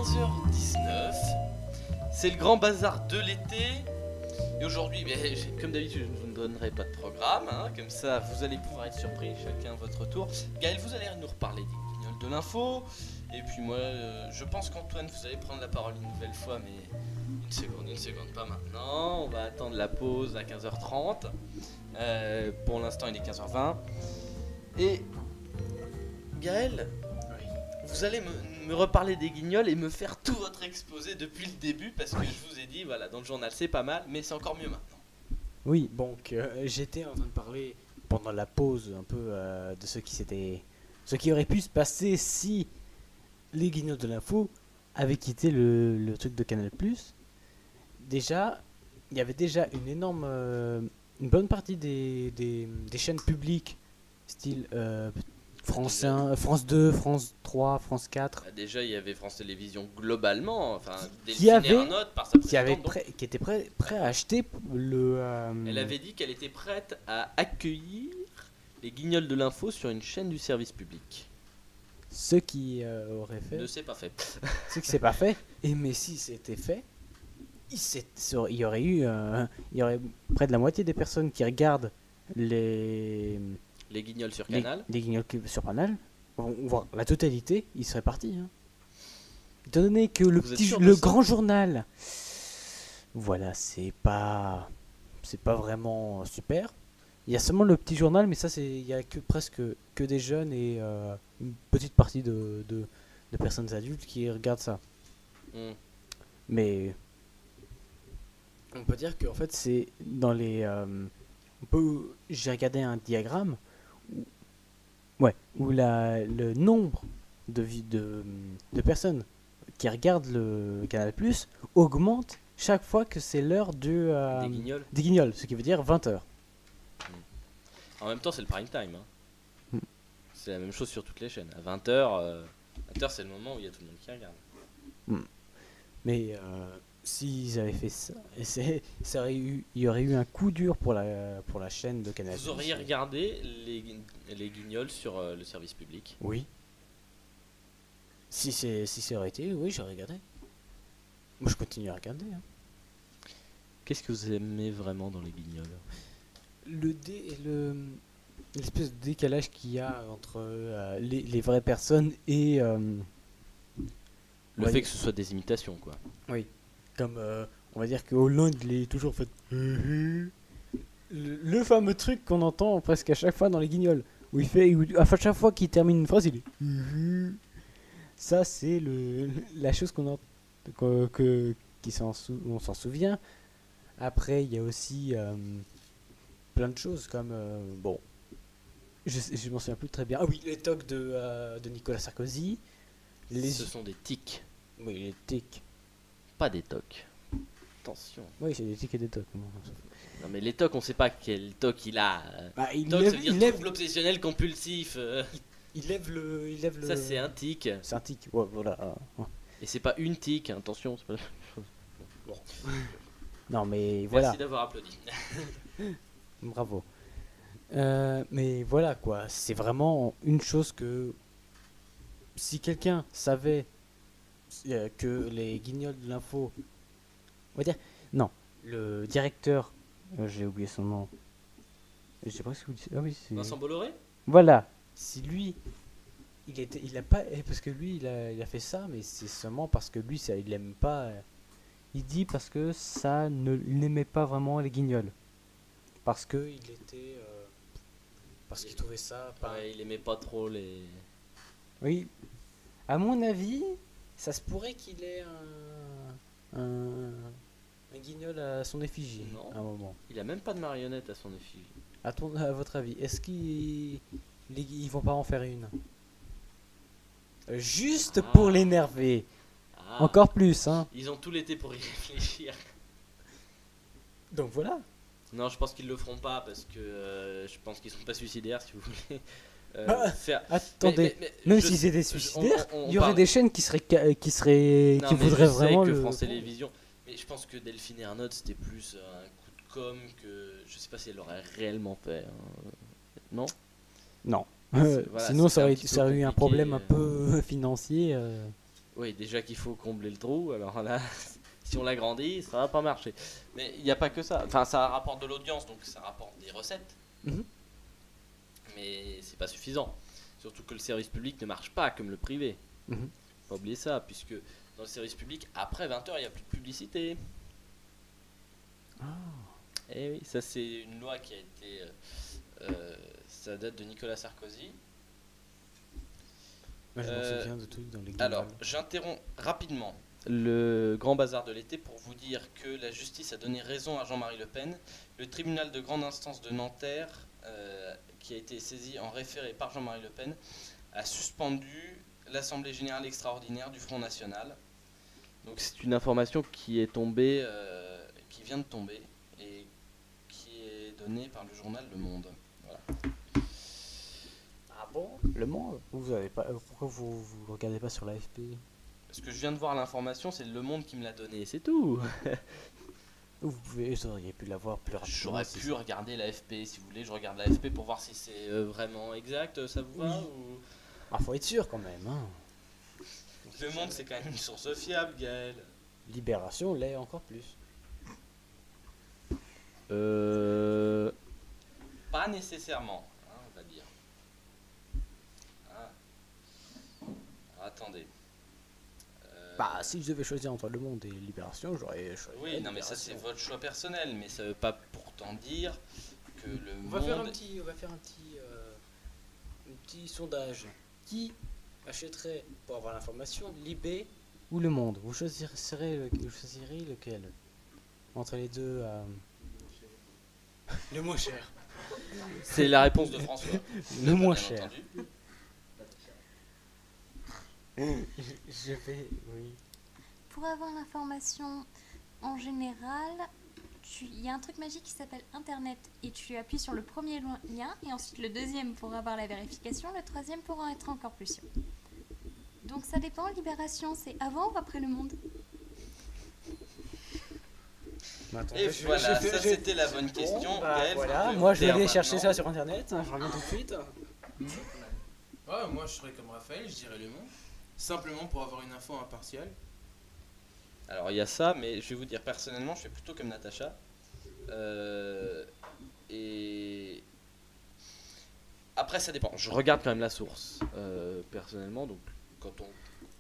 15h19. C'est le grand bazar de l'été. Et aujourd'hui, comme d'habitude, je ne vous donnerai pas de programme. Comme ça, vous allez pouvoir être surpris chacun à votre tour. Gaël, vous allez nous reparler des guignols de l'info. Et puis moi, je pense qu'Antoine, vous allez prendre la parole une nouvelle fois. Mais une seconde, pas maintenant. On va attendre la pause à 15h30. Pour l'instant, il est 15h20. Et Gaël, vous allez me reparler des guignols et me faire tout votre exposé depuis le début parce que je vous ai dit, voilà, dans le journal c'est pas mal, mais c'est encore mieux maintenant. Oui, donc j'étais en train de parler pendant la pause un peu de ce qui aurait pu se passer si les guignols de l'info avaient quitté le truc de Canal+. Déjà, il y avait déjà une bonne partie des chaînes publiques, style France 1, France 2, France 3, France 4. Déjà, il y avait France Télévisions globalement, enfin, qui était prêt à acheter le. Elle avait dit qu'elle était prête à accueillir les guignols de l'info sur une chaîne du service public. Ce qui aurait fait. Ne s'est pas fait. Ce qui s'est pas fait. Mais si c'était fait, il y aurait près de la moitié des personnes qui regardent les guignols sur Canal. Les guignols sur Canal, voire la totalité, ils seraient partis. Étant donné que le grand journal, voilà, c'est pas vraiment super. Il y a seulement le petit journal, mais ça, il y a presque que des jeunes et une petite partie de personnes adultes qui regardent ça. Mais on peut dire qu'en fait, c'est dans les. J'ai regardé un diagramme où le nombre de personnes qui regardent le Canal+ augmente chaque fois que c'est l'heure des guignols, ce qui veut dire 20h. En même temps, c'est le prime time. C'est la même chose sur toutes les chaînes. À 20h, c'est le moment où il y a tout le monde qui regarde. Mais s'ils avaient fait ça, il y aurait eu un coup dur pour la chaîne de Canal+. Vous auriez regardé les guignols sur le service public? Oui. Si ça aurait été, oui, j'aurais regardé. Moi, je continue à regarder. Qu'est-ce que vous aimez vraiment dans les guignols? L'espèce de décalage qu'il y a entre les vraies personnes et le fait que ce soit des imitations, quoi. Oui. Comme on va dire que Hollande, il est toujours fait le fameux truc qu'on entend presque à chaque fois dans les guignols où à chaque fois qu'il termine une phrase, il est ça, c'est la chose qu'on on s'en souvient. Après, il y a aussi plein de choses comme je m'en souviens plus très bien. Ah oui, les tocs de Nicolas Sarkozy. Ce sont des tics. Oui, les tics. Pas des tocs. Attention. Oui, c'est des tics et des tocs. Non, mais les tocs, on sait pas quel toc il a. Toc, ça veut dire trouble obsessionnel compulsif. Il lève le. Ça, c'est un tic. C'est un tic, ouais, voilà. Et c'est pas une tic, attention, c'est pas la même chose. Bon. Non, mais voilà. Merci d'avoir applaudi. Bravo. Mais voilà, quoi. C'est vraiment une chose que. Si quelqu'un savait que les guignols de l'info. On va dire. Non, le directeur. J'ai oublié son nom. Je sais pas ce que vous dites. Ah oui, c'est. Vincent Bolloré. Voilà. Si lui. Il a pas. Parce que lui, il a fait ça, mais c'est seulement parce que lui, ça, il aime pas. Il dit parce que il n'aimait pas vraiment les guignols. Parce que il était. Parce qu'il trouvait ça. Il aimait pas trop les. Oui. À mon avis, ça se pourrait qu'il ait un guignol à son effigie. Non. À un moment. Il a même pas de marionnette à son effigie. À votre avis, est-ce qu'ils vont pas en faire une? Juste pour l'énerver. Encore plus, hein. Ils ont tout l'été pour y réfléchir. Donc voilà. Non, je pense qu'ils le feront pas parce que je pense qu'ils sont pas suicidaires, si vous voulez. Attendez, même s'ils étaient suicidaires, il y aurait des chaînes qui voudraient vraiment le France Télévisions. Mais je pense que Delphine et Arnaud, c'était plus un coup de com' que je sais pas si elle l'aurait réellement fait. Non. Non. Sinon, ça aurait eu un problème un peu financier. Oui, déjà qu'il faut combler le trou, alors là, si on l'agrandit, ça va pas marcher. Mais il n'y a pas que ça. Enfin, ça rapporte de l'audience, donc ça rapporte des recettes. Mhm. Mais c'est pas suffisant. Surtout que le service public ne marche pas comme le privé. Mhm. Faut pas oublier ça, puisque dans le service public, après 20h, il n'y a plus de publicité. Et oui, ça c'est une loi qui a été... ça date de Nicolas Sarkozy. Moi, je m'en souviens de trucs dans les Alors, guignols. j'interromps rapidement le grand bazar de l'été pour vous dire que la justice a donné raison à Jean-Marie Le Pen. Le tribunal de grande instance de Nanterre, qui a été saisi en référé par Jean-Marie Le Pen, a suspendu l'Assemblée générale extraordinaire du Front National. Donc c'est une information qui est tombée, qui vient de tomber et qui est donnée par le journal Le Monde. Voilà. Ah bon? Le Monde? Vous avez pas, pourquoi vous regardez pas sur l'AFP? Parce que je viens de voir l'information, c'est Le Monde qui me l'a donnée, c'est tout. Vous auriez pu l'avoir plus rapidement. J'aurais si pu regarder l'AFP si vous voulez, je regarde l'AFP pour voir si c'est vraiment exact, ça vous va Oui. ou... Ah, faut être sûr quand même, hein. Le Monde c'est quand même une source fiable, Gaël. Libération l'est encore plus. Pas nécessairement, hein, on va dire. Ah. Attendez. Bah, si je devais choisir entre Le Monde et Libération, j'aurais choisi. Oui, non mais ça c'est votre choix personnel, mais ça veut pas pourtant dire que le On monde... va faire un petit sondage. Qui achèterait, pour avoir l'information, Libé ou Le Monde? Vous choisirez lequel entre les deux? Le moins cher. C'est la réponse de François. Le moins Bien cher. entendu. Je vais, oui. Pour avoir l'information en général, il y a un truc magique qui s'appelle Internet et tu appuies sur le premier lien et ensuite le deuxième pour avoir la vérification, le troisième pour en être encore plus sûr. Donc ça dépend, Libération, c'est avant ou après Le Monde? Et voilà, ça c'était la bonne question. Gaël, voilà, vous moi pouvez je vais aller faire chercher maintenant. ça sur internet, hein, je reviens tout de suite. Ouais, moi je serais comme Raphaël, je dirais Le Monde. Simplement pour avoir une info impartiale. Alors il y a ça, mais je vais vous dire personnellement, je fais plutôt comme Natacha. Et après ça dépend. Je regarde quand même la source personnellement. Donc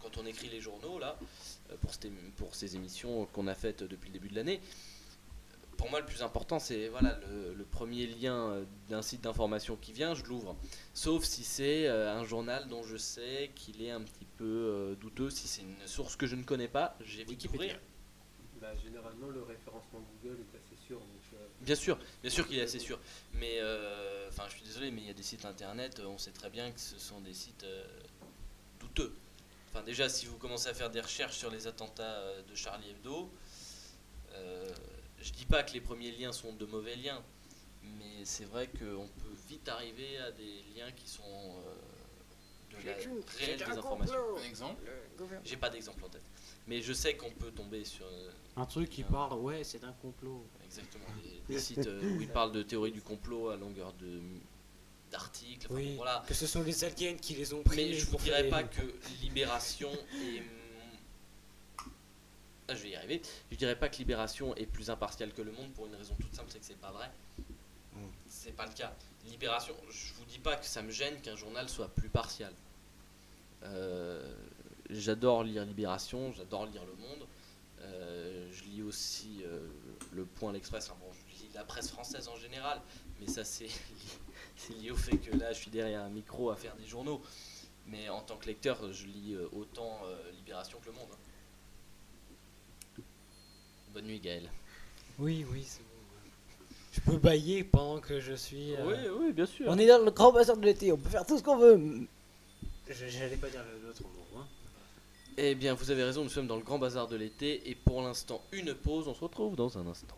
quand on écrit les journaux là pour ces émissions qu'on a faites depuis le début de l'année, pour moi le plus important c'est voilà le premier lien d'un site d'information qui vient, je l'ouvre. Sauf si c'est un journal dont je sais qu'il est un petit peu douteux, si c'est une source que je ne connais pas, j'évite d'ouvrir. Bah, généralement, le référencement Google est assez sûr. Donc, Bien sûr qu'il est assez sûr. Mais enfin, je suis désolé, mais il y a des sites internet, on sait très bien que ce sont des sites douteux. Enfin, déjà, si vous commencez à faire des recherches sur les attentats de Charlie Hebdo, je dis pas que les premiers liens sont de mauvais liens, mais c'est vrai qu'on peut vite arriver à des liens qui sont de la réelle désinformation. Un exemple? J'ai pas d'exemple en tête, mais je sais qu'on peut tomber sur Un truc qui parle, ouais, c'est un complot. exactement des sites où ils parlent de théorie du complot à longueur d'articles. Enfin, Oui, voilà. que ce sont les aliens qui les ont pris. Mais je vous pour dirais faire pas des- que Libération est... Ah, je vais y arriver. Je dirais pas que Libération est plus impartial que Le Monde pour une raison toute simple, c'est que c'est pas vrai. C'est pas le cas. Libération, je vous dis pas que ça me gêne qu'un journal soit plus partial. J'adore lire Libération, j'adore lire Le Monde. Je lis aussi Le Point, l'Express. Enfin, bon, je lis la presse française en général, mais ça c'est lié au fait que là je suis derrière un micro à faire des journaux. Mais en tant que lecteur, je lis autant Libération que Le Monde. Bonne nuit, Gaël. Oui, c'est bon. Je peux bailler pendant que je suis. Oui, bien sûr. On est dans le grand bazar de l'été, on peut faire tout ce qu'on veut. J'allais pas dire l'autre mot, hein. Eh bien, vous avez raison, nous sommes dans le grand bazar de l'été et pour l'instant, une pause. On se retrouve dans un instant.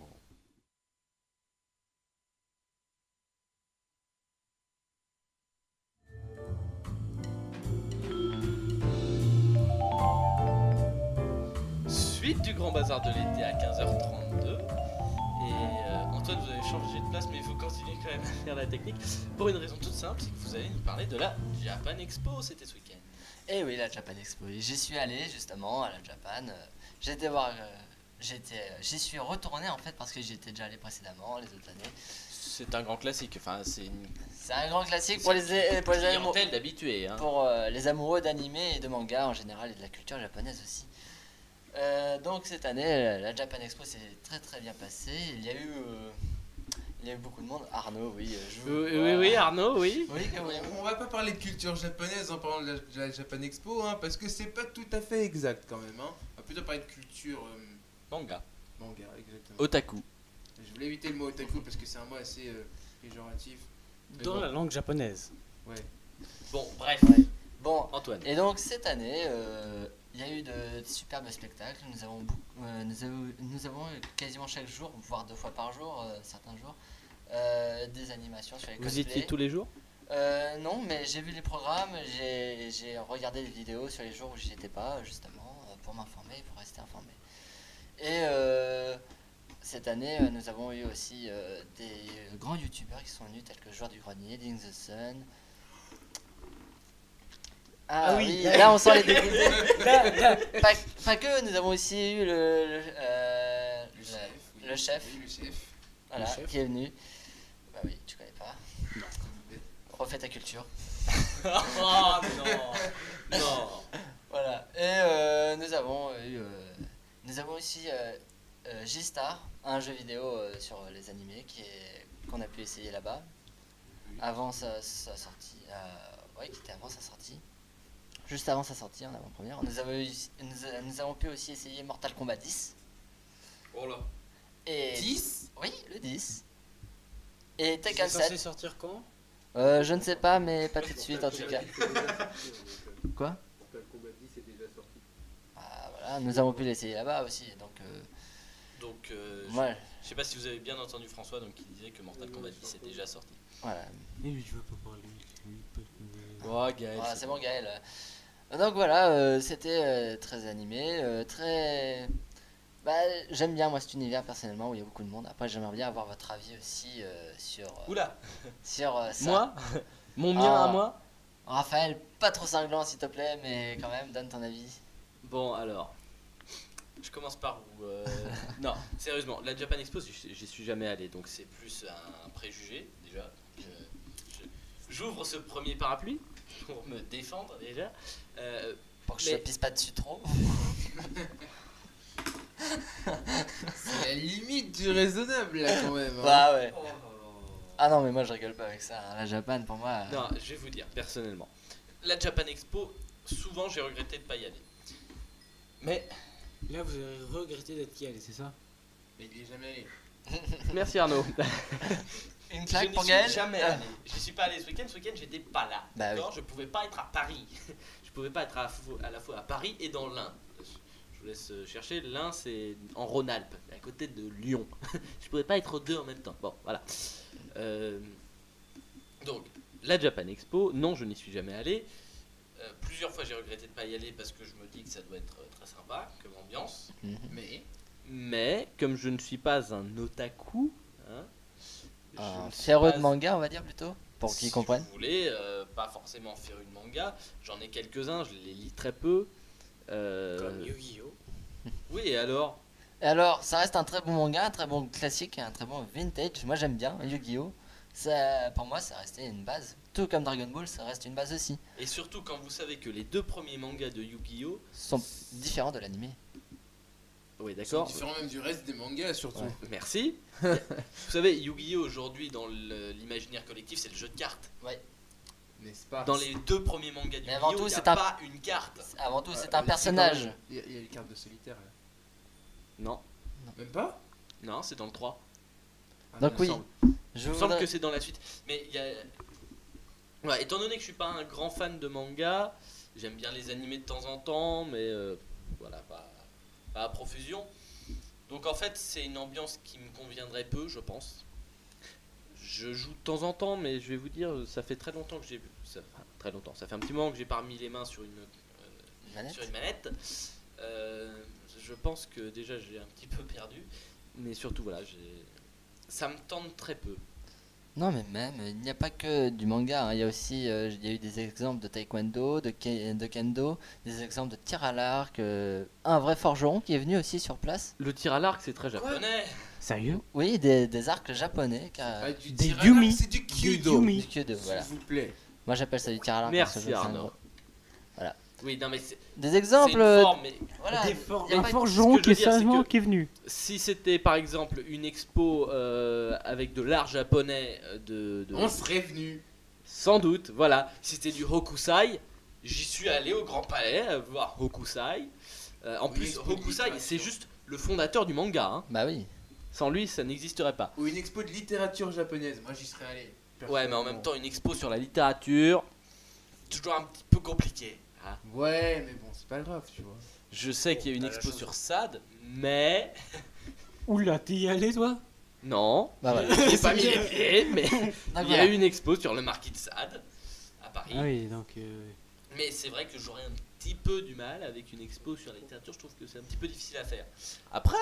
Suite du grand bazar de l'été à 15h32. Et Antoine, vous avez changé de place, mais il faut continuer quand même à faire la technique. Pour une raison toute simple, c'est que vous allez nous parler de la Japan Expo, c'était ce week-end. Et oui, la Japan Expo. Et j'y suis allé justement à la Japan. J'étais voir. J'y suis retourné en fait parce que j'y étais déjà allé précédemment les autres années. C'est un grand classique. Enfin, c'est une C'est un grand classique pour les amoureux, clientèle d'habitués. Hein. pour les amoureux d'anime et de manga en général et de la culture japonaise aussi. Donc cette année, la Japan Expo s'est très très bien passée. Il y a eu beaucoup de monde. Arnaud, oui. Oui, Arnaud, oui. Oui, que voulez-vous? On va pas parler de culture japonaise en parlant de la Japan Expo, hein, parce que c'est pas tout à fait exact quand même. Hein. On va plutôt parler de culture Manga. manga, exactement. Otaku. Je voulais éviter le mot otaku parce que c'est un mot assez péjoratif. Mais Dans bon, la langue japonaise. ouais. Bon, bref. Ouais. Bon, Antoine. et donc cette année, il y a eu de superbes spectacles. Nous avons quasiment chaque jour, voire 2 fois par jour, certains jours, des animations sur les Vous y cosplays. étiez tous les jours? Non, mais j'ai vu les programmes, j'ai regardé les vidéos sur les jours où j'y étais pas, justement, pour m'informer, pour rester informé. Et cette année, nous avons eu aussi des grands youtubeurs qui sont venus, tels que Joueur du Grenier, Ding the Sun. Ah oui, là on sent les dégoûtés. Pas que, nous avons aussi eu le chef, Oui, le chef. voilà, Le chef. qui est venu. Bah oui, tu connais pas. Refais ta culture. Oh non. Non. Voilà. Et nous avons aussi G-Star, un jeu vidéo sur les animés qu'on a pu essayer là-bas. Oui. Avant sa sortie. Ouais, qui était avant sa sortie. Juste avant sa sortie en avant-première. Nous avons pu aussi essayer Mortal Kombat 10. Oh là. Et 10 oui, le 10. Et C'est Tekken censé 7. sortir quand? Je ne sais pas, mais pas tout de suite en tout cas. Quoi? Mortal Kombat 10 est déjà sorti. Ah, voilà, nous avons pu l'essayer là-bas aussi. Donc, Moi, je sais pas si vous avez bien entendu François, donc il disait que Mortal Kombat 10 est déjà sorti. voilà. Mais je veux pas parler. Oh, Gaël. Voilà, c'est bon, Gaël. Donc voilà, c'était très animé, très. Bah, j'aime bien moi cet univers personnellement où il y a beaucoup de monde. Après, j'aimerais bien avoir votre avis aussi Oula. sur ça. Moi Mon mien Ah. à moi. Raphaël, pas trop cinglant s'il te plaît, mais quand même, donne ton avis. Bon, alors. Je commence par où Non, sérieusement, la Japan Expo, j'y suis jamais allé, donc c'est plus un préjugé, déjà. J'ouvre ce premier parapluie pour me défendre, déjà. Pour que je Mais- te pisse pas dessus trop. C'est la limite du raisonnable là quand même. Hein. Bah ouais. Ah non, mais moi je rigole pas avec ça. Hein. La Japan pour moi. Non, je vais vous dire, personnellement. La Japan Expo, souvent j'ai regretté de pas y aller. Mais, Là, vous avez regretté d'être qui allé, c'est ça? Mais il est jamais allé. merci Arnaud. Une Je claque n'y pour suis Gaël. jamais allé. Je suis pas allé ce week-end j'étais pas là. Bah D'accord. Je pouvais pas être à Paris. Je pouvais pas être à la fois à Paris et dans l'Ain. Je vous laisse chercher. L'Ain c'est en Rhône-Alpes, à côté de Lyon. Je pouvais pas être aux deux en même temps. Bon, voilà. Donc, la Japan Expo, non, je n'y suis jamais allé. Plusieurs fois j'ai regretté de pas y aller parce que je me dis que ça doit être très sympa comme ambiance. Mhm. Mais comme je ne suis pas un otaku, hein, je Un ne suis féreux pas- de manga, on va dire plutôt. Pour qu'ils si comprennent. vous voulez, pas forcément faire une manga. J'en ai quelques-uns, je les lis très peu. Comme Yu-Gi-Oh! Oui, et alors Et alors, ça reste un très bon manga, un très bon classique, un très bon vintage. Moi j'aime bien Yu-Gi-Oh! Ça, pour moi, ça restait une base. Tout comme Dragon Ball, ça reste une base aussi. Et surtout quand vous savez que les 2 premiers mangas de Yu-Gi-Oh! Sont différents de l'animé. Oui, C'est d'accord. différent même du reste des mangas surtout. Ouais, merci. Vous savez, Yu-Gi-Oh! Aujourd'hui, dans l'imaginaire collectif, c'est le jeu de cartes. N'est-ce pas? Dans les 2 premiers mangas de Mais avant Yu-Gi-Oh! tout, il n'y a c'est un- pas une carte. Avant tout, c'est Ouais, un mais personnage. Il y a les cartes de solitaire là. Non, Même pas? non, c'est dans le 3. Ah, Donc il me oui. semble. Je Il me semble voudrais- que c'est dans la suite. Mais il y a. Ouais, étant donné que je suis pas un grand fan de manga, j'aime bien les animer de temps en temps, mais voilà, pas à profusion. Donc en fait, c'est une ambiance qui me conviendrait peu, je pense. Je joue de temps en temps, mais je vais vous dire, ça fait très longtemps que j'ai. Enfin, très longtemps, ça fait un petit moment que j'ai pas remis les mains sur une Manette. sur une manette. Je pense que déjà j'ai un petit peu perdu, mais surtout voilà, ça me tente très peu. Non, mais même, il n'y a pas que du manga, hein. Il y a aussi, il y a eu des exemples de taekwondo, de kendo, des exemples de tir à l'arc, un vrai forgeron qui est venu aussi sur place. Le tir à l'arc, c'est très japonais. Sérieux? Oui, des arcs japonais, Pas du Des tir à yumi. l'arc, c'est du Des kyudo. yumi. du kyudo, voilà. S'il vous plaît. Moi j'appelle ça du tir à l'arc. Merci, parce que c'est un Arnaud. gros- Voilà. Oui, non, mais c'est Des c'est exemples, une forme, mais voilà. y a Un pas- forgeron ce que je qui veux est dire, c'est sérieusement que- qui est venu. si c'était par exemple une expo avec de l'art japonais, On serait venu. sans doute, voilà. Si c'était du Hokusai, j'y suis allé au Grand Palais voir Hokusai. En Oui, plus, expo de Hokusai, littérature. c'est juste le fondateur du manga. Hein. Bah oui. Sans lui, ça n'existerait pas. Ou une expo de littérature japonaise. Moi, j'y serais allé. Ouais, mais en même temps, une expo sur la littérature, toujours un petit peu compliqué. Hein. Ouais, mais bon, c'est pas grave, tu vois. Je sais qu'il y a une t'as la expo chance. sur Sade, mais Oula, t'es y allé toi? non, Bah voilà. j'ai pas mis les pieds, mais Donc, il y a voilà. eu une expo sur le marquis de Sade à Paris. Ah oui, donc. Mais c'est vrai que j'aurais un petit peu du mal avec une expo sur la littérature. Je trouve que c'est un petit peu difficile à faire. Après,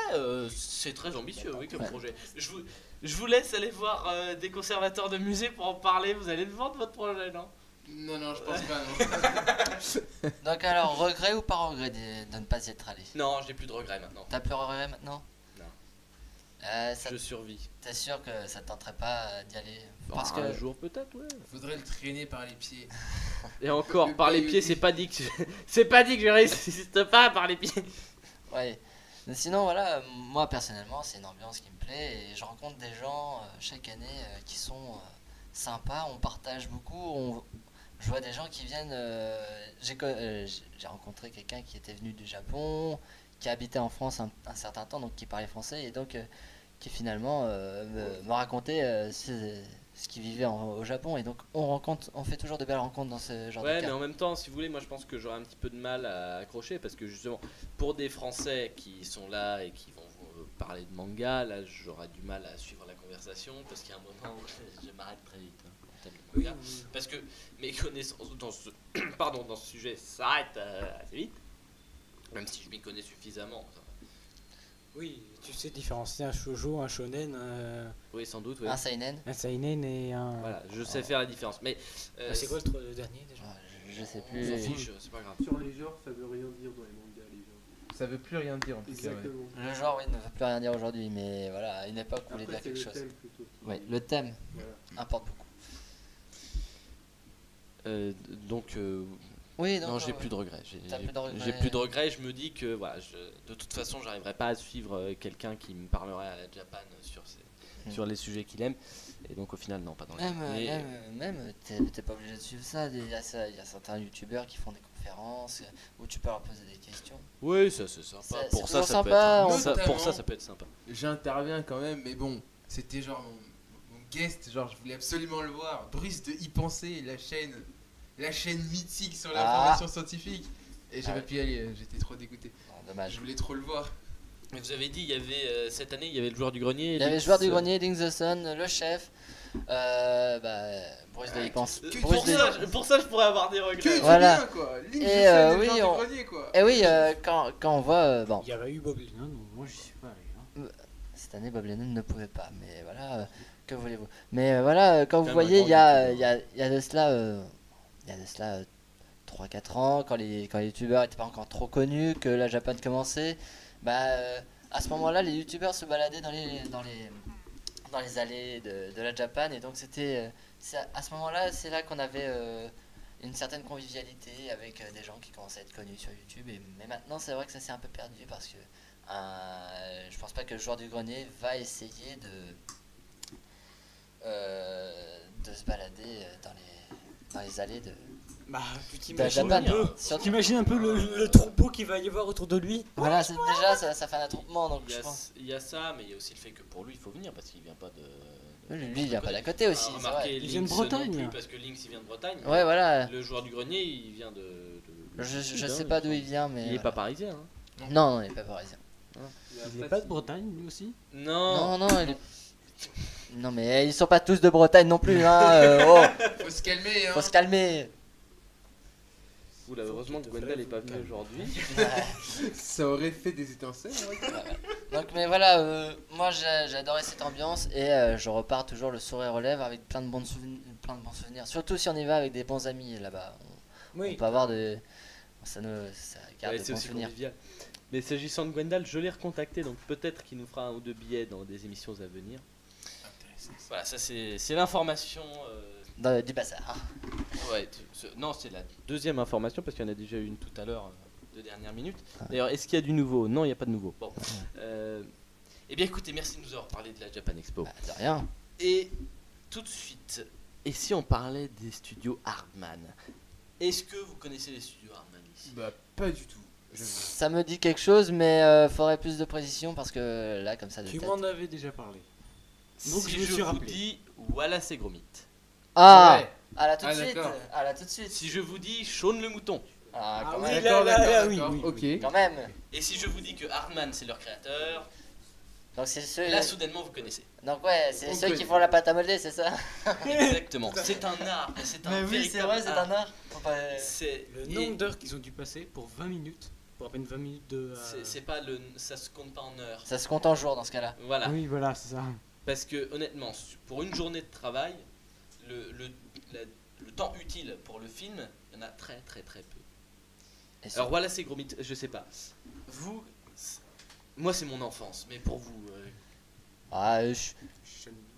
c'est très ambitieux, oui, comme Ouais. projet. Je vous laisse aller voir des conservateurs de musées pour en parler. Vous allez le vendre votre projet, non? Non, non, je pense pas, non. Donc alors, regret ou pas regret de ne pas y être allé? Non, j'ai plus de regrets maintenant. T'as plus regret maintenant? Non. Ça, Je survis. t'es sûr que ça te tenterait pas d'y aller? Parce Enfin, un que jour peut-être, ouais. Faudrait le traîner par les pieds. Et encore, Le par les pays. pieds, c'est pas dit que c'est pas dit que je résiste pas par les pieds. ouais. Mais sinon voilà, moi personnellement c'est une ambiance qui me plaît et je rencontre des gens chaque année qui sont sympas, on partage beaucoup, je vois des gens qui viennent, j'ai rencontré quelqu'un qui était venu du Japon, qui habitait en France un certain temps, donc qui parlait français et donc qui finalement me racontait ce qu'il vivait au Japon et donc on fait toujours de belles rencontres dans ce genre Ouais, de mais cas. en même temps, si vous voulez, moi je pense que j'aurais un petit peu de mal à accrocher parce que justement, pour des Français qui sont là et qui vont vous parler de manga, là j'aurais du mal à suivre la conversation parce qu'il y a un moment où je m'arrête très vite. Hein, en termes de manga. Parce que mes connaissances dans ce, pardon, dans ce sujet s'arrêtent assez vite, même si je m'y connais suffisamment. Oui, tu sais différencier un shoujo, un shonen, Oui, sans doute, oui. Un seinen, un seinen et un. Voilà, je sais faire la différence. Mais C'est quoi le dernier déjà? je sais on s'en plus. fiche, c'est pas grave. Sur les genres, ça veut rien dire dans les mangas, les genres. Ça veut plus rien dire en tout cas. Ouais. Exactement. Le genre, oui, ne veut plus rien dire aujourd'hui, mais voilà, à une époque où il Après, était c'est quelque le chose. thème plutôt. Oui, le thème Voilà. importe beaucoup. Donc, Oui, donc, non, j'ai plus de regrets. t'as plus de regrets. J'ai plus de regrets. Je me dis que voilà, de toute façon, j'arriverai pas à suivre quelqu'un qui me parlerait à la Japan sur les sujets qu'il aime. Et donc, au final, non, pas dans le Même, t'es pas obligé de suivre ça. Il y a certains youtubeurs qui font des conférences où tu peux leur poser des questions. Oui, ça c'est sympa. C'est Pour ça, toujours ça peut sympa, être. on- Pour ça, Notamment- ça peut être sympa. J'interviens quand même, mais bon, c'était genre mon guest, genre je voulais absolument le voir. Bruce de Y Penser, la chaîne mythique sur l'information scientifique. Et j'avais ouais. pu y aller, j'étais trop dégoûté. Non, dommage. Je voulais trop le voir. Mais vous avez dit, il y avait cette année, il y avait le joueur du grenier. Il y avait le joueur du grenier, Link the Sun, le chef, Bruce de Y pense. que- Bruce Pour de- ça, pour ça, je pourrais avoir des Que regrets. du Voilà. bien quoi. Link Et, Johnson, oui, le genre on- du grenier quoi. Et oui, quand on voit, bon, Il y avait eu Bob Lennon, moi j'y suis pas allé. Hein. cette année Bob Lennon ne pouvait pas, mais voilà, que voulez-vous. Mais voilà, quand vous Même voyez, un il grand y a de cela 3-4 ans, quand les youtubeurs n'étaient pas encore trop connus, que la Japan commençait, à ce moment-là, les youtubeurs se baladaient dans les allées de la Japan, et donc à ce moment-là, c'est là qu'on avait une certaine convivialité avec des gens qui commençaient à être connus sur YouTube, mais maintenant c'est vrai que ça s'est un peu perdu parce que je pense pas que le joueur du grenier va essayer de se balader dans les allées de Bah, tu la t'imagines Japan. un peu, Surtout- t'imagines un peu le troupeau qu'il va y avoir autour de lui. Voilà, déjà ça fait un attroupement, donc Il y, je a, pense. il y a ça, mais il y a aussi le fait que pour lui, il faut venir parce qu'il vient pas de. Lui, il vient pas d'à côté aussi, Ah, c'est remarquez, vrai. Il vient de Lynx Bretagne. non plus, parce que Lynx il vient de Bretagne. Ouais, voilà. Le joueur du grenier, il vient de Je sais pas d'où il vient, mais. Il est pas parisien. Hein. Non, il est pas parisien. Il est pas de Bretagne lui aussi. Non. Non, il est. Non, mais ils sont pas tous de Bretagne non plus, hein. Oh, Faut se calmer hein. faut se calmer. Oula, heureusement que Gwendal est pas venu aujourd'hui. Ouais. Ça aurait fait des étincelles. Donc, mais voilà, moi j'ai adoré cette ambiance et je repars toujours le sourire aux lèvres avec plein de bons souvenirs. Surtout si on y va avec des bons amis là-bas. On peut avoir des. Ça garde Ouais, de c'est bons aussi souvenirs. convivial. Mais s'agissant de Gwendal, je l'ai recontacté, donc peut-être qu'il nous fera 1 ou 2 billets dans des émissions à venir. Voilà, ça c'est l'information. Du bazar. Ouais, non, c'est la deuxième information parce qu'il y en a déjà eu une tout à l'heure, de dernière minute. D'ailleurs, est-ce qu'il y a du nouveau? Non, il n'y a pas de nouveau. Bon. Eh bien, écoutez, merci de nous avoir parlé de la Japan Expo. Bah, de rien. Et tout de suite, et si on parlait des studios Hardman? Est-ce que vous connaissez les studios Hardman ici? Bah, pas du tout. Ça me dit quelque chose, mais faudrait plus de précision parce que là, comme ça, de Tu tête. m'en avais déjà parlé. Donc, Si je me suis vous rappelé. dis Wallace et Gromit. Ah, Ouais. ah là tout de Ah, suite. d'accord. Ah là tout de suite. Si je vous dis Shaun le mouton. Ah, quand oui, même. là, là, oui, d'accord, oui, ok. oui. Quand même. Et si je vous dis que Hardman c'est leur créateur, Donc c'est ceux. là soudainement vous connaissez. Donc ouais, c'est On ceux qui connaît. font la pâte à modeler, c'est ça? Exactement. C'est un art. C'est un Mais oui, c'est véritable vrai, c'est un art. Faut pas- C'est Le et nombre d'heures qu'ils ont dû passer pour 20 minutes. Pour à peine 20 minutes de. c'est pas ça se compte pas en heures. Ça se compte en jours dans ce cas-là. Voilà. Oui, voilà, c'est ça. Parce que honnêtement, pour une journée de travail, le temps utile pour le film, il y en a très très très peu. Et Alors voilà, c'est Gromit, je sais pas. Vous, moi c'est mon enfance, mais pour vous, Ah, je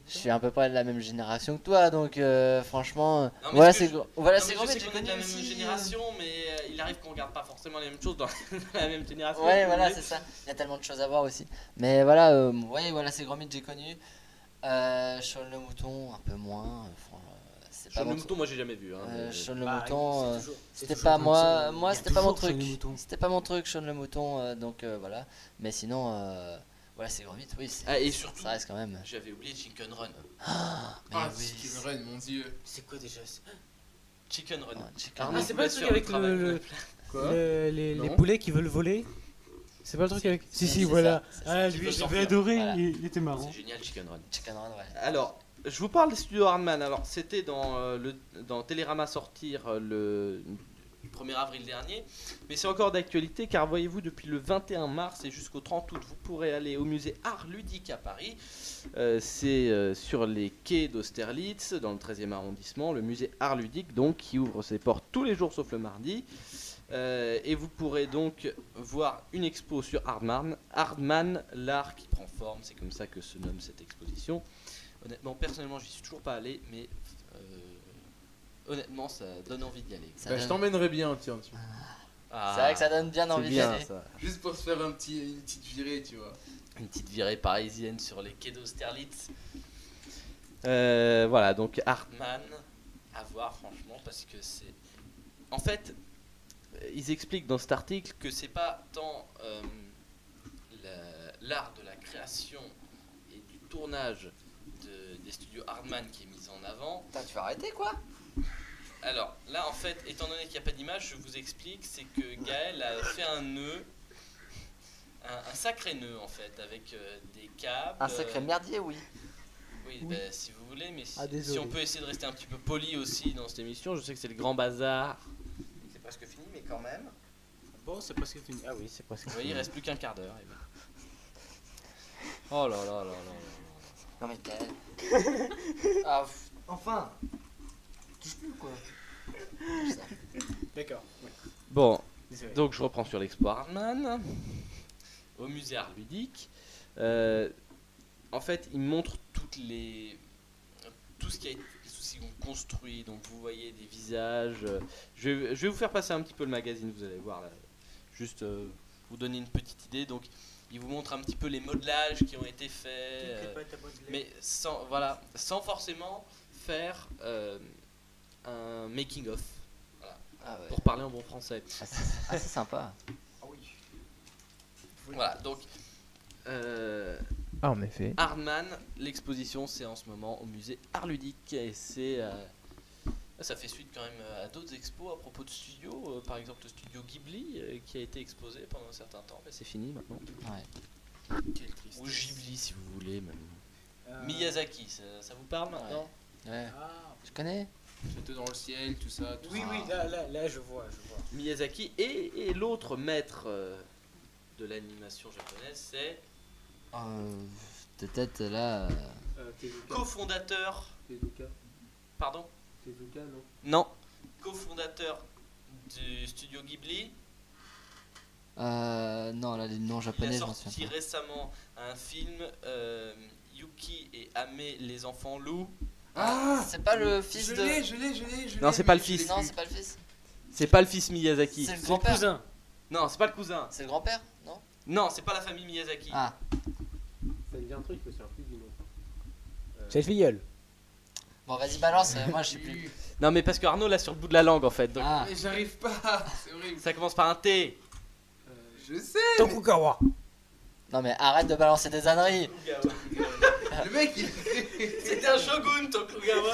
suis à peu près de la même génération que toi, donc franchement. Non, mais Voilà, ce que c'est je- voilà, non, c'est mais grand, je mais sais j'ai qu'on est de connu la même aussi. génération, mais il arrive qu'on regarde pas forcément les mêmes choses dans la même génération. Ouais, si vous voilà, voulez. c'est ça. Il y a tellement de choses à voir aussi. Mais voilà, ouais, voilà, c'est grand mythe, j'ai connu. Shaun le mouton, un peu moins. C'est pas Shaun mon le truc. mouton, moi j'ai jamais vu. Hein, mais- Shaun le Bah, mouton, c'est toujours- c'est c'était toujours pas comme moi. ça. Moi, Il y a c'était pas mon toujours Shaun truc. le mouton. C'était pas mon truc, Shaun le mouton. Donc voilà. Mais sinon, voilà, c'est grand mythe, oui. Ah, et surtout, Ça reste quand même. j'avais oublié Chicken Run. Mais Ah, oui. Chicken Run, mon dieu. C'est quoi déjà Chicken Run. Ouais, Chicken Arnaud, Run. c'est vous pas le êtes truc sur avec travail, le- ouais. Quoi les Non. poulets qui veulent voler? C'est pas le truc avec. Si, Si, si, c'est voilà. ça, c'est ça. Ah, Qui lui, veut j'avais s'enfuir. adoré, Voilà. il était marrant. C'est génial, Chicken Run. Chicken Run, ouais. Alors, je vous parle des studios Hardman. Alors, c'était dans Télérama sortir le 1er avril dernier. Mais c'est encore d'actualité car voyez-vous, depuis le 21 mars et jusqu'au 30 août, vous pourrez aller au musée Art Ludique à Paris. C'est sur les quais d'Austerlitz, dans le 13e arrondissement. Le musée Art Ludique, donc, qui ouvre ses portes tous les jours sauf le mardi. Et vous pourrez donc voir une expo sur Hardman, l'art qui prend forme, c'est comme ça que se nomme cette exposition. Honnêtement, personnellement, j'y suis toujours pas allé, mais honnêtement, ça donne envie d'y aller. Ça Bah, je donne- t'emmènerais bien, tiens. Ah, C'est vrai que ça donne bien c'est envie d'y bien, aller. ça. Juste pour se faire une petite virée, tu vois. Une petite virée parisienne sur les quais d'Austerlitz. Voilà, donc Hardman, à voir franchement, parce que c'est... En fait, ils expliquent dans cet article que c'est pas tant l'art de la création et du tournage des studios Hardman qui est mis en avant. Putain, tu vas arrêter quoi? Alors là, en fait, étant donné qu'il n'y a pas d'image, je vous explique, c'est que Gaël a fait un nœud, un sacré nœud en fait, avec des câbles. Un sacré merdier, oui. Oui, Oui. bah, si vous voulez, mais Ah, si désolé. on peut essayer de rester un petit peu poli aussi dans cette émission, je sais que c'est le grand bazar. C'est presque fini, mais quand même. Bon, c'est presque fini. Ah oui, c'est presque Vous voyez, il reste plus qu'un quart d'heure. et ben. Oh là là là là là. Non mais t'es. Ah, enfin. Touche plus quoi. D'accord. Bon, Désolé. donc je reprends sur l'expo Hardman, au musée Art Ludique. En fait, il montre tout ce qui a été construit. Donc vous voyez des visages. Je vais vous faire passer un petit peu le magazine, vous allez voir là. Juste vous donner une petite idée. Donc il vous montre un petit peu les modelages qui ont été faits, mais sans forcément faire un making of, Ah ouais. pour parler en bon français. Ah, c'est sympa. Voilà, donc Ah, en effet. Hardman, l'exposition c'est en ce moment au musée Art Ludique et ça fait suite quand même à d'autres expos à propos de studios, par exemple le studio Ghibli qui a été exposé pendant un certain temps, mais c'est fini maintenant. Ouais. Quelle tristesse. Ou Ghibli si vous voulez même. Miyazaki, ça vous parle maintenant? Ouais. Ah, Je connais. Château dans le ciel, tout ça. Tout Oui, ça. oui, là, je vois. Miyazaki et l'autre maître de l'animation japonaise, c'est De tête là. Tezuka. cofondateur. Tezuka. Pardon? Tezuka, non. Non. Cofondateur du studio Ghibli. Non, là, les noms Il japonais, a je m'en souviens sorti pas. récemment un film Yuki et Ame les enfants loups. Ah, C'est pas le fils je de. l'ai, je l'ai. Non, c'est pas le fils. Non, c'est pas le fils. C'est pas le fils Miyazaki. C'est le C'est le grand-père. cousin. Non, c'est pas le cousin. C'est le grand-père, non? Non, c'est pas la famille Miyazaki. Ah, Ça me dit un truc, je me souviens plus du nom. C'est le filleul. bon, vas-y, balance, moi je sais plus. Non, mais parce que Arnaud l'a sur le bout de la langue en fait. Donc Ah, Mais j'arrive pas, c'est horrible. ça commence par un T. Je sais. Tokugawa. non, mais arrête de balancer des âneries. Le mec, il C'était un shogun Tokugawa.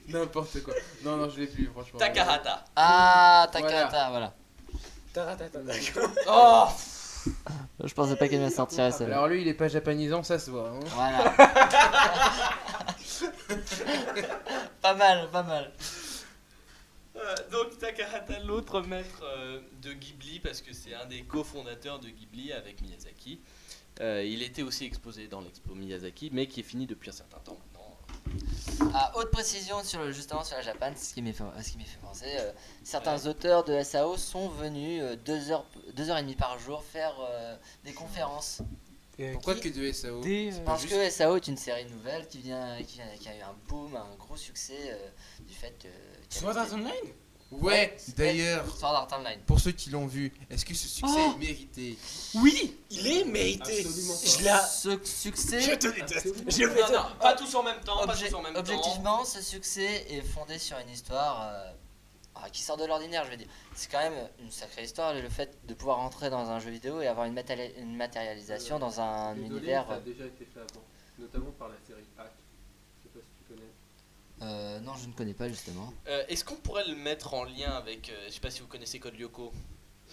n'importe quoi. Non, je l'ai plus, franchement. Takahata. Ah, Takahata, voilà. Oh. Je pensais pas qu'elle allait sortir celle-là. Alors lui, il est pas japonisant, ça se voit. Hein. Voilà. Pas mal, pas mal. Donc Takahata, l'autre maître de Ghibli, parce que c'est un des cofondateurs de Ghibli avec Miyazaki. Il était aussi exposé dans l'expo Miyazaki, mais qui est fini depuis un certain temps maintenant. Ah, haute précision justement sur la Japan, ce qui m'est fait penser. Certains auteurs de SAO sont venus 2h30 par jour faire des conférences. Pourquoi que de SAO Parce que SAO est une série nouvelle qui a eu un boom, un gros succès du fait Sword Art Online. Ouais, d'ailleurs, Sword Art Online. pour ceux qui l'ont vu, est-ce que ce succès est mérité? Oui, il est mérité. Absolument pas. Je la. Ce succès, Je te déteste. Absolument. Je le fais. Non, pas tous en même temps, pas tous en même temps. objectivement, ce succès est fondé sur une histoire qui sort de l'ordinaire, je veux dire. C'est quand même une sacrée histoire, le fait de pouvoir rentrer dans un jeu vidéo et avoir une matérialisation dans un Désolé, univers. ça a déjà été fait avant, notamment par la série Hack. Je sais pas si tu connais. Non, je ne connais pas justement. Est-ce qu'on pourrait le mettre en lien avec, je sais pas si vous connaissez Code Lyoko,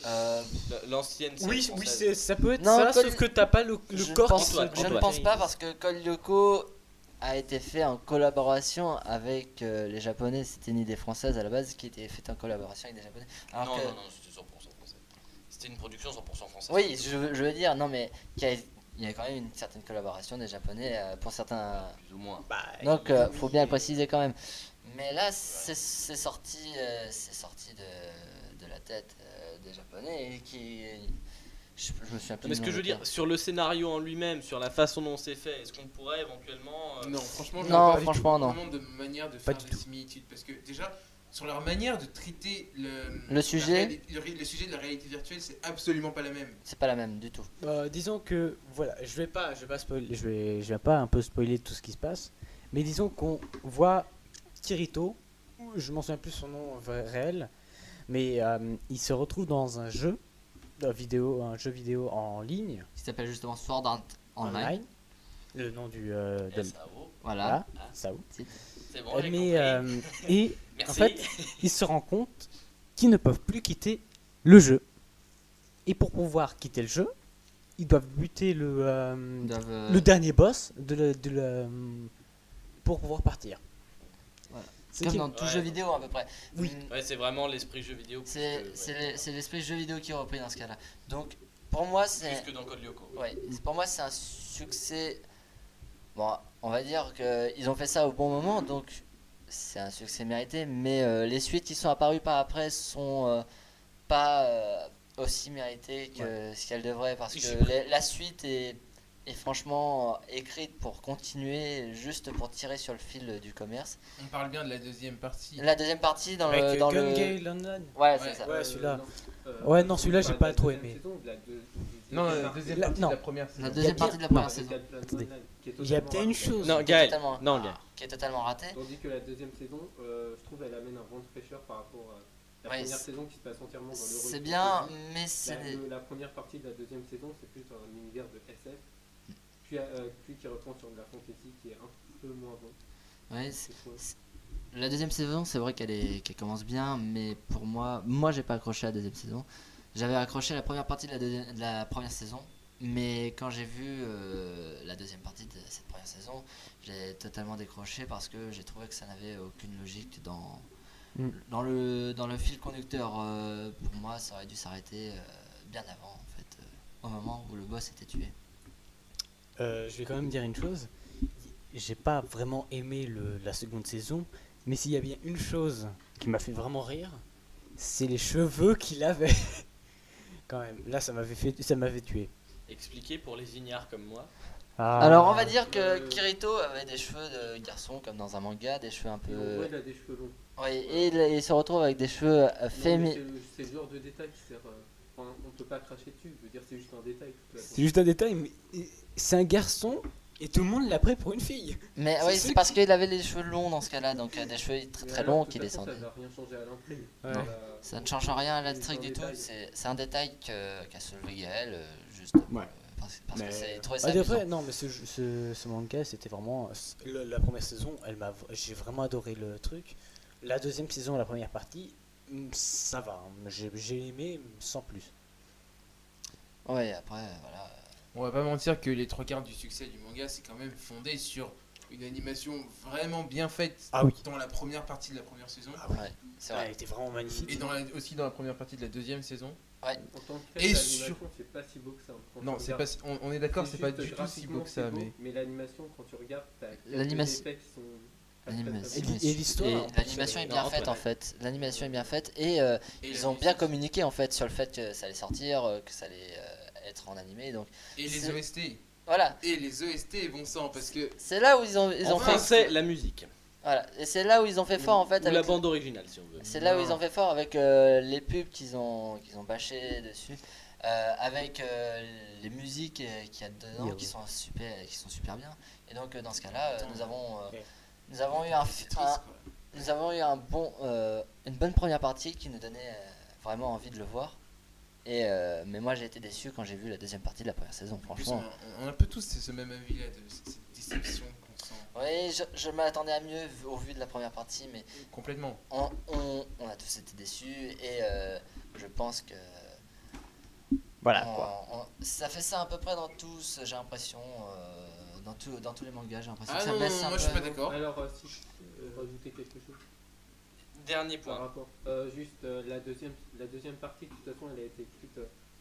Euh, l'ancienne série Oui, française. ça peut être Non, ça, Col- sauf que t'as pas le je corps. pense, Antoine, je ne Antoine. pense pas parce que Code Lyoko a été fait en collaboration avec les Japonais. C'était une idée française à la base qui était faite en collaboration avec des Japonais. Alors Non, que- non, c'était 100% français. C'était une production 100% française. Oui, je veux dire, non mais il y a quand même une certaine collaboration des Japonais pour certains. Plus ou moins. Donc faut bien le préciser quand même. Mais là c'est sorti de la tête des Japonais et qui je me souviens plus. Mais du ce nom que je veux de dire, l'auteur. sur le scénario en lui-même, sur la façon dont c'est fait, est-ce qu'on pourrait éventuellement. Non, franchement, je Non, vois pas du franchement, tout non. vraiment de manière de Pas faire du des tout. similitudes. Parce que déjà, sur leur manière de traiter Le sujet. le sujet de la réalité virtuelle, c'est absolument pas la même. C'est pas la même du tout. Disons que voilà, je vais pas spoiler, je vais pas un peu spoiler tout ce qui se passe, mais disons qu'on voit Kirito, je m'en souviens plus son nom réel, mais il se retrouve dans un jeu vidéo en ligne, Qui s'appelle justement Sword Art Online. le nom du SAO. Voilà. ça où. C'est bon, j'ai Mais compris. et Merci. en fait, il se rend compte qu'ils ne peuvent plus quitter le jeu. Et pour pouvoir quitter le jeu, ils doivent buter Ils doivent, le dernier boss pour pouvoir partir. Voilà. C'est comme qui- dans tout Ouais. jeu vidéo à peu près. Oui. Ouais, c'est vraiment l'esprit jeu vidéo. plus C'est que- c'est ouais, c'est l'esprit jeu vidéo qui est repris dans ce cas-là. Donc pour moi c'est plus que dans Code Lyoko. ouais, pour moi c'est un succès. Bon, on va dire qu'ils ont fait ça au bon moment, donc c'est un succès mérité. Mais les suites qui sont apparues par après sont pas aussi méritées que ce qu'elles devraient, parce Oui, que c'est la suite est franchement écrite pour continuer, juste pour tirer sur le fil du commerce. On parle bien de la deuxième partie. La deuxième partie dans Avec le dans Gun le Gale Online. ouais, c'est Ouais. ça. Ouais, celui-là. Non, Ouais, non, celui-là, j'ai parle pas de la trop deuxième aimé. saison ou de la Non, la partie deuxième Là, partie non. de la première saison. La deuxième partie de la première saison. Attendez. Qui est Il y a totalement bien une ratée. chose. Non, Qui est Gaël. totalement- Non, Gaël. qui est totalement raté. Tandis que la deuxième saison, je trouve elle amène un vent de fraîcheur par rapport à la Ouais, première c'est- saison qui se passe entièrement dans le C'est bien, retour. mais c'est La première partie de la deuxième saison, c'est plus un univers de SF, puis qui reprend sur de la fantasy qui est un peu moins bon. ouais, je trouve. la deuxième saison, c'est vrai qu'elle commence bien, mais pour moi j'ai pas accroché à la deuxième saison. J'avais accroché à la première partie de la première saison, Mais quand j'ai vu la deuxième partie de cette première saison, j'ai totalement décroché parce que j'ai trouvé que ça n'avait aucune logique dans le fil conducteur. Pour moi, ça aurait dû s'arrêter bien avant, en fait, au moment où le boss était tué. Je vais quand même dire une chose. J'ai pas vraiment aimé la seconde saison, mais s'il y a bien une chose qui m'a fait vraiment rire, c'est les cheveux qu'il avait. Quand même, là ça m'avait tué. Expliquer pour les ignares comme moi. Alors, on va dire que Kirito avait des cheveux de garçon, comme dans un manga, des cheveux un Et on voit, peu. il a des cheveux longs. Oui, et il se retrouve avec des cheveux Non, mais féminins. c'est le genre de détail qui sert. Enfin, on peut pas cracher dessus. Je veux dire, c'est juste un détail. C'est juste un détail, mais c'est un garçon et tout le monde l'a pris pour une fille. Mais C'est oui, ce c'est parce qu'il avait les cheveux longs dans ce cas-là, donc des cheveux très Mais très alors, longs de qui toute façon, descendaient. Ça va rien changer à l'intrigue. Ouais. Non. Ça- Ça ne change rien à C'est l'intrigue un du tout, détail. c'est un détail qu'a soulevé Gaël, juste Ouais. parce que Mais- c'est trouvé ça Ah, amusant. d'après, non, mais ce manga, c'était vraiment. La première saison, j'ai vraiment adoré le truc. La deuxième saison, la première partie, ça va. Hein. J'ai aimé sans plus. Ouais, après, voilà. On va pas mentir que les trois quarts du succès du manga, c'est quand même fondé sur une animation vraiment bien faite Ah oui. dans la première partie de la première saison. Ah ouais. Ouais, c'est Elle vrai. était vraiment magnifique. Et aussi dans la première partie de la deuxième saison. En tant que Et tel, sur- l'animation, c'est pas si beau que ça. Quand Non, tu c'est regardes. pas, on est d'accord, c'est pas juste du tout si beau graphiquement, que ça, c'est beau, mais. l'animation, quand tu regardes, t'as quelques L'animation- effets qui sont pas très, L'animation très bons. Et l'histoire, en plus, l'animation est elle est bien marrante, faite ouais. en fait. L'animation est bien faite et Et ils la ont bien musique. communiqué en fait sur le fait que ça allait sortir, que ça allait être en animé. Donc Et les c'est- OST. voilà, Et les OST, bon sang, parce que. c'est là où ils ont En fait. français, la musique. Voilà, et c'est là où ils ont fait fort en fait. Ou la avec- bande originale, si on veut. C'est là où Non. ils ont fait fort avec les pubs qu'ils ont bâché dessus, avec les musiques qu'il y a dedans Yeah, qui ouais. sont super bien. Et donc dans ce cas-là, Attends. Ouais. nous avons eu C'est triste, quoi. nous avons eu une bonne première partie qui nous donnait vraiment envie de le voir. Et mais moi j'ai été déçu quand j'ai vu la deuxième partie de la première saison, En plus, franchement. on a un peu tous ce même avis là, de cette déception qu'on sent Oui, je m'attendais à mieux au vu de la première partie, mais complètement. on a tous été déçus et je pense que Voilà quoi. ça fait ça à peu près dans tous, j'ai l'impression, dans tous les mangas, j'ai l'impression Ah que ça non, baisse non, un moi peu. je suis pas d'accord. Alors, si je peux rajouter quelque chose Dernier par point. rapport. Juste la deuxième partie, de toute façon, elle a été écrite.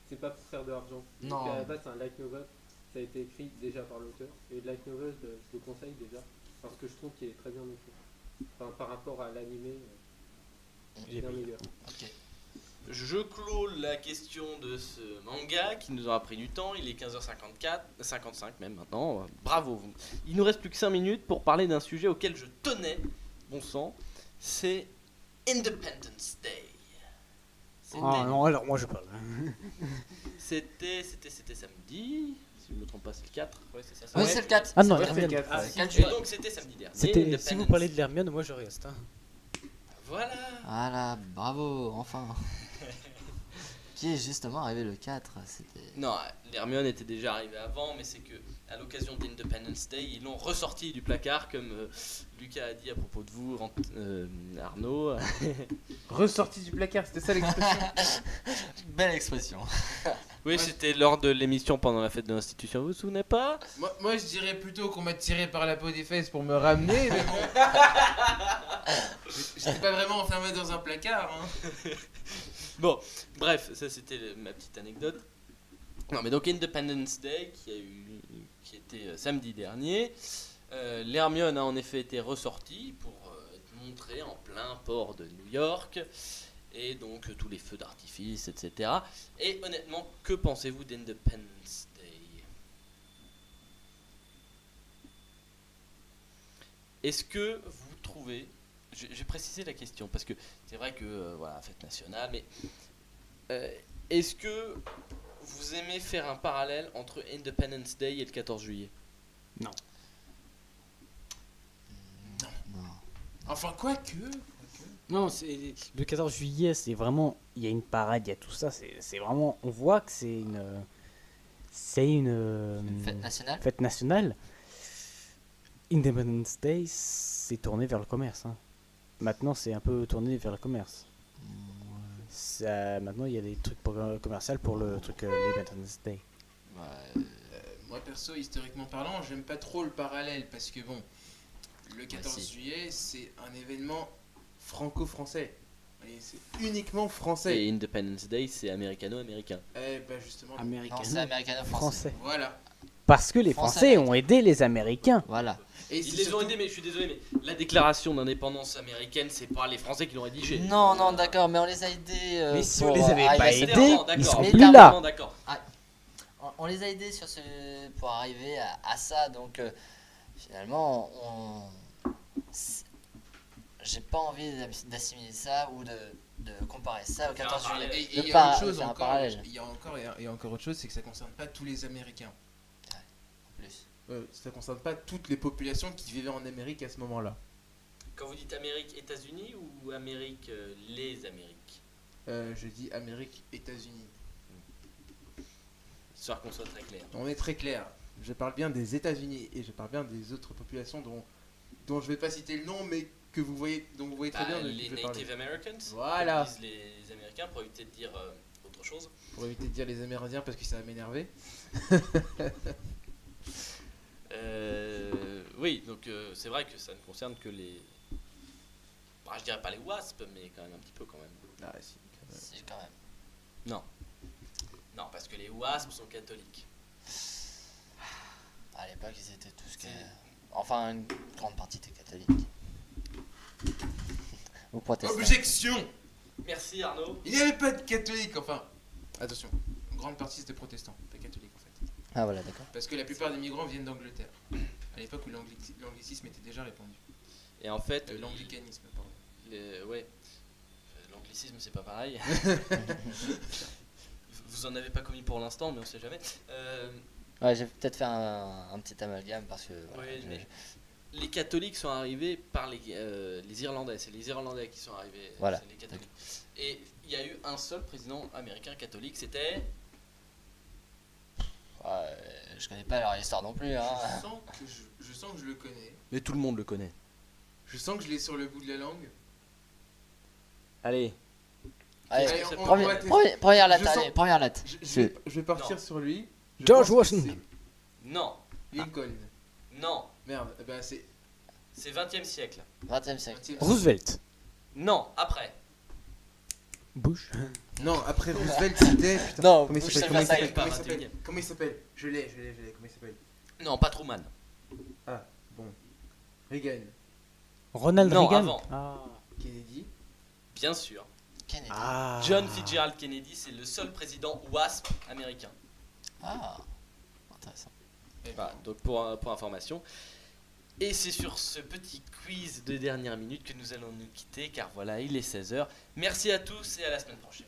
C'est pas pour faire de l'argent. Non. Donc, à la base, c'est un light novel. Ça a été écrit déjà par l'auteur. Et le light novel, je le conseille déjà. Parce que je trouve qu'il est très bien écrit. Enfin, par rapport à l'animé, J'ai bien pris. meilleur. Ok. Je clôt la question de ce manga qui nous aura pris du temps. Il est 15h54, 55 même maintenant. Bravo vous. Il nous reste plus que 5 minutes pour parler d'un sujet auquel je tenais, bon sang. C'est Independence Day. C'était Ah non, alors moi je parle. c'était samedi. Si je ne me trompe pas, c'est le 4. Ouais, c'est ça. Oui, Ouais. c'est le 4. Ah non, Ouais, Hermione. c'est le quatre, Ah, ouais. si, Quel Et choix. donc c'était samedi dernier. si vous Independence. parlez de l'Hermione, moi je reste. Hein. Voilà. Voilà, bravo, enfin. Qui est justement arrivé le 4, c'était... Non, l'Hermione était déjà arrivé avant, mais c'est que à l'occasion d'Independence Day, ils l'ont ressorti du placard, comme Lucas a dit à propos de vous, Arnaud. Ressorti du placard, c'était ça l'expression. Belle expression. Oui, Ouais. c'était lors de l'émission pendant la fête de l'institution, vous vous souvenez pas? Moi je dirais plutôt qu'on m'a tiré par la peau des fesses pour me ramener, mais bon. J'étais pas vraiment enfermé dans un placard. Hein. Bon, bref, ça c'était ma petite anecdote. Non, mais donc Independence Day qui était samedi dernier, l'Hermione a en effet été ressortie pour être montrée en plein port de New York, et donc tous les feux d'artifice, etc. Et honnêtement, que pensez-vous d'Independence Day? Est-ce que vous trouvez, j'ai précisé la question parce que c'est vrai que voilà, fête nationale, mais est-ce que vous aimez faire un parallèle entre Independence Day et le 14 juillet? Non. Enfin, quoique. Non, c'est le 14 juillet, c'est vraiment, il y a une parade, il y a tout ça, c'est vraiment, on voit que c'est une Une fête nationale. fête nationale. Independence Day, c'est tourné vers le commerce. Hein. Maintenant, c'est un peu tourné vers le commerce. Maintenant, il y a des trucs commerciaux pour le truc l'Independence Day. Ouais, Moi perso, historiquement parlant, j'aime pas trop le parallèle parce que bon, le 14 si. juillet, c'est un événement franco-français. Et c'est uniquement français. Et Independence Day, c'est américano-américain. Eh ben justement, Américain. non, c'est américano-français. Français. voilà. Parce que les Français Français ont aidé les Américains. Voilà. Et Ils c'est les ont surtout- aidés, mais je suis désolé, mais la déclaration d'indépendance américaine, c'est pas les Français qui l'ont rédigée. Non, non, d'accord, mais on les a aidés. Mais si pour on les avait pas arriver- aidés, Littéralement, ils d'accord. seront plus Littéralement, là. d'accord. On les a aidés sur pour arriver à ça, donc finalement, j'ai pas envie d'assimiler ça ou de comparer ça au Faire un 14 parallèle. juillet. Et De il y pas- a autre chose faire un encore. parallèle. Il y a encore autre chose, c'est que ça concerne pas tous les Américains. En plus. Ça concerne pas toutes les populations qui vivaient en Amérique à ce moment-là. Quand vous dites Amérique, États-Unis ou Amérique, les Amériques? Je dis Amérique, États-Unis. Histoire qu'on soit très clair. On est très clair. Je parle bien des États-Unis et je parle bien des autres populations dont je vais pas citer le nom, mais que vous voyez, dont vous voyez très bien de qui Les je vais parler. Native Americans, Voilà. comme disent les Américains, pour éviter de dire autre chose. Pour éviter de dire les Amérindiens parce que ça va m'énerver. Oui, donc c'est vrai que ça ne concerne que les... Bah, je dirais pas les WASP, mais quand même un petit peu quand même. Ah, si, quand même. Si, quand même. Non. Non, parce que les WASP sont catholiques. À l'époque, ils étaient tous. Enfin, une grande partie était catholique. Ou protestants. Objection! Merci Arnaud. Il n'y avait pas de catholiques, enfin. Attention, une grande partie c'était protestants, pas catholiques en fait. Ah, voilà, d'accord. Parce que la plupart des migrants viennent d'Angleterre. À l'époque où l'anglicisme était déjà répandu. Et en fait... L'anglicanisme, pardon. Ouais. L'anglicisme, c'est pas pareil. Vous en avez pas commis pour l'instant, mais on sait jamais. Ouais, j'ai peut-être fait un petit amalgame parce que. Voilà, Oui, mais les catholiques sont arrivés par les Irlandais. C'est les Irlandais qui sont arrivés. Voilà. C'est les catholiques. Et il y a eu un seul président américain catholique, c'était... Ouais, je connais pas leur histoire non plus. Hein. Je sens que je le connais. Mais tout le monde le connaît. Je sens que je l'ai sur le bout de la langue. Allez, Allez, Allez, on première, va tester. première latte, Je sens- allez, première latte. Je vais partir sur lui. Je George pense que Washington. Non, c'est Lincoln. non, Merde, eh ben c'est c'est 20e siècle. 20e siècle. 20e. Roosevelt. Non, après. Bush. Non, après Roosevelt c'était. Putain, Non, comment il Bush, s'appelle? ça Comment il va, ça s'appelle? arrive pas, Comment il s'appelle? 21e. Comment il s'appelle? Je l'ai. Comment il s'appelle? Non, pas Truman. Reagan. Ronald Non, Reagan. avant. Ah. Kennedy. Bien sûr. Kennedy. Ah. John Fitzgerald Kennedy, c'est le seul président WASP américain. Ah, intéressant. Voilà, donc pour information. Et c'est sur ce petit quiz de dernière minute que nous allons nous quitter, car voilà, il est 16h. Merci à tous et à la semaine prochaine.